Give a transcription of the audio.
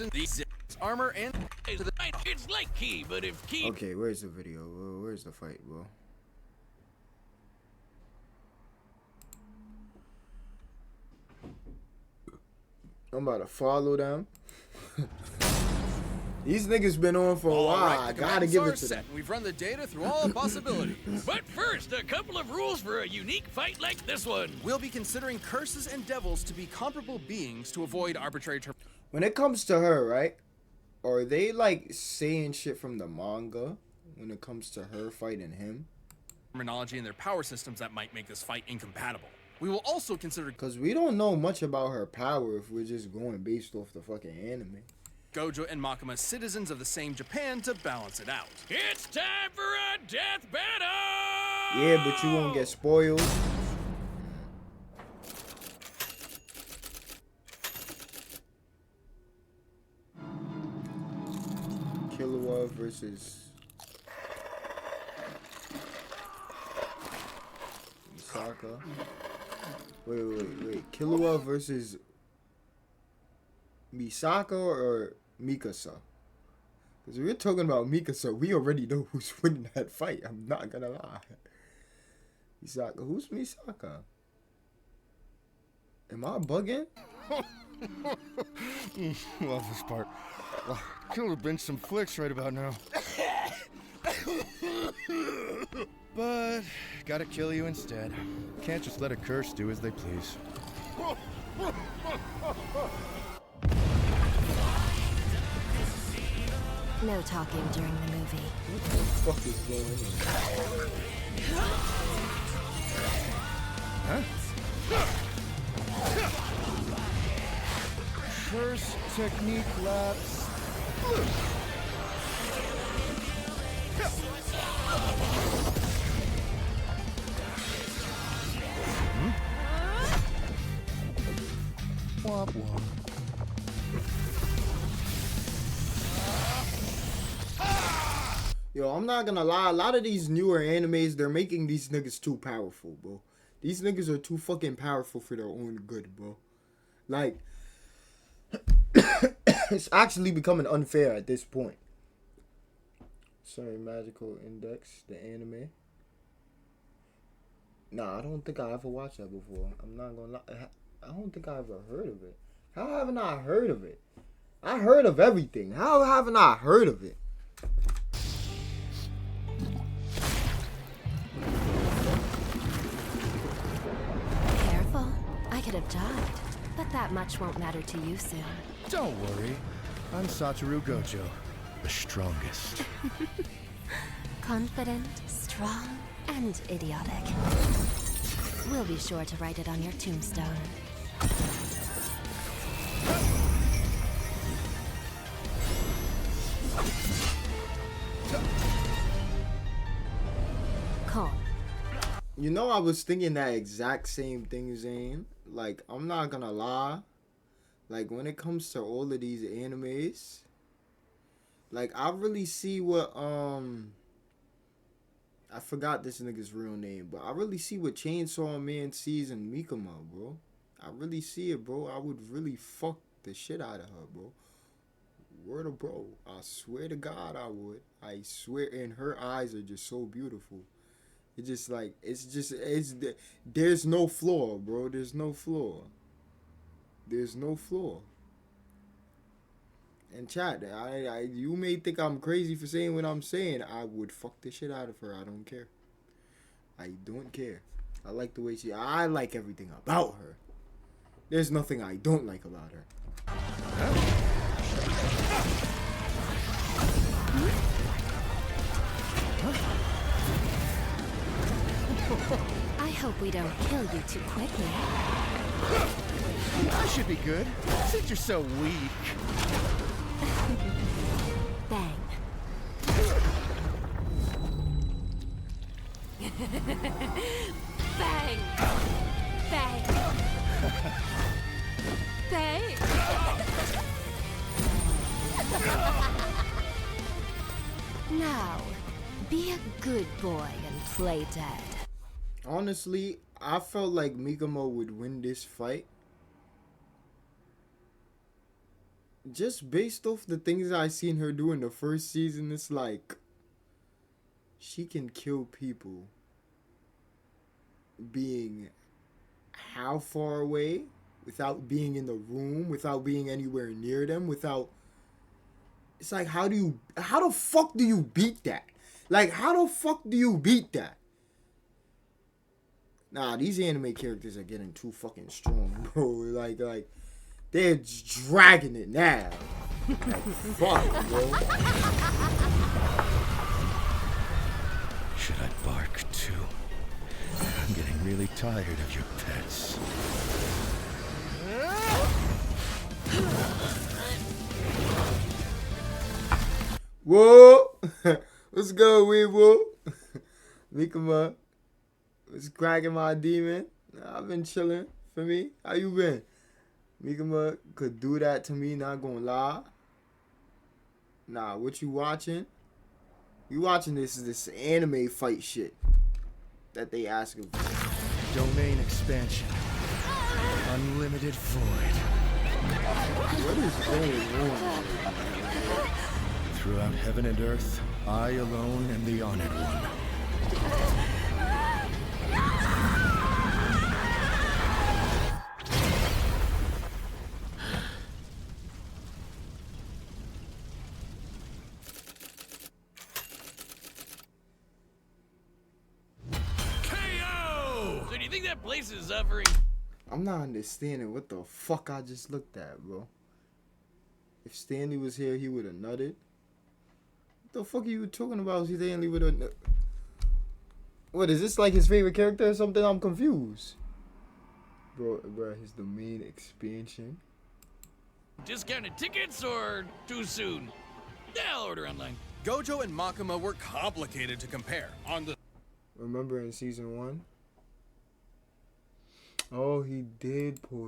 these armor and it's like key, but if key. Okay, where's the video? Where's the fight, bro? I'm about to follow them. These niggas been on for a while. Right, I gotta give it to set. them. We've run the data through all possibilities. But first, a couple of rules for a unique fight like this one. We'll be considering curses and devils to be comparable beings to avoid arbitrary term. When it comes to her, right? Are they like saying shit from the manga when it comes to her fighting him? Terminology and their power systems that might make this fight incompatible. We will also consider because we don't know much about her power if we're just going based off the fucking anime. Gojo and Makima, citizens of the same Japan, to balance it out. It's time for a death battle! Yeah, but you won't get spoiled. Killua versus Misaka. Wait. Killua versus Misaka or Mikasa? Because we're talking about Mikasa, we already know who's winning that fight. I'm not gonna lie. Misaka, who's Misaka? Am I bugging? Love this part. Could have been some flicks right about now. But gotta kill you instead. Can't just let a curse do as they please. No talking during the movie. What the fuck is going on? Huh? First technique lapse. Womp womp. Yo, I'm not gonna lie, a lot of these newer animes, they're making these niggas too powerful, bro. These niggas are too fucking powerful for their own good, bro. Like, it's actually becoming unfair at this point. Sorry, Magical Index, the anime. Nah, I don't think I ever watched that before. I'm not gonna lie. I don't think I ever heard of it. How haven't I heard of it? I heard of everything. How haven't I heard of it? Careful. I could have died, but that much won't matter to you soon. Don't worry. I'm Satoru Gojo, the strongest. Confident, strong, and idiotic. We'll be sure to write it on your tombstone. Calm. You know, I was thinking that exact same thing, Zane. Like, I'm not gonna lie. Like, when it comes to all of these animes, like, I really see what, I forgot this nigga's real name, but I really see what Chainsaw Man sees in Makima, bro. I really see it, bro. I would really fuck the shit out of her, bro. Word of bro. I swear to God I would. I swear, and her eyes are just so beautiful. It's just like, there's no flaw, bro. There's no flaw. There's no flaw. And chat, you may think I'm crazy for saying what I'm saying. I would fuck the shit out of her. I don't care. I don't care. I like the way I like everything about her. There's nothing I don't like about her. I hope we don't kill you too quickly. I should be good, since you're so weak. Bang. Bang! Bang! Bang! Now, be a good boy and play dead. Honestly, I felt like Makima would win this fight. just based off the things I seen her do in the first season, it's like she can kill people being how far away, without being in the room, without being anywhere near them, without. It's like, how the fuck do you beat that? Like, how the fuck do you beat that? Nah, these anime characters are getting too fucking strong, bro. Like they're dragging it now. Like, fuck, bro. Should I bark too? I'm getting really tired of your pets. Whoa! What's good, Weeble? Makima. What's cracking, my demon? I've been chilling. For me, how you been? Makima could do that to me, not gonna lie. Nah, what you watching? You watching this anime fight shit that they asking for. Domain expansion. Unlimited void. What is going on? Throughout heaven and earth, I alone am the honored one. KO! So do you think that place is suffering? I'm not understanding what the fuck I just looked at, bro. If Stanley was here, he would have nutted. What the fuck are you talking about? Stanley would have nutted. What, is this like his favorite character or something? I'm confused. Bro, his domain expansion. Discounted tickets or too soon? Yeah, I'll order online. Gojo and Makima were complicated to compare. On the Remember in season 1? Oh, he did pull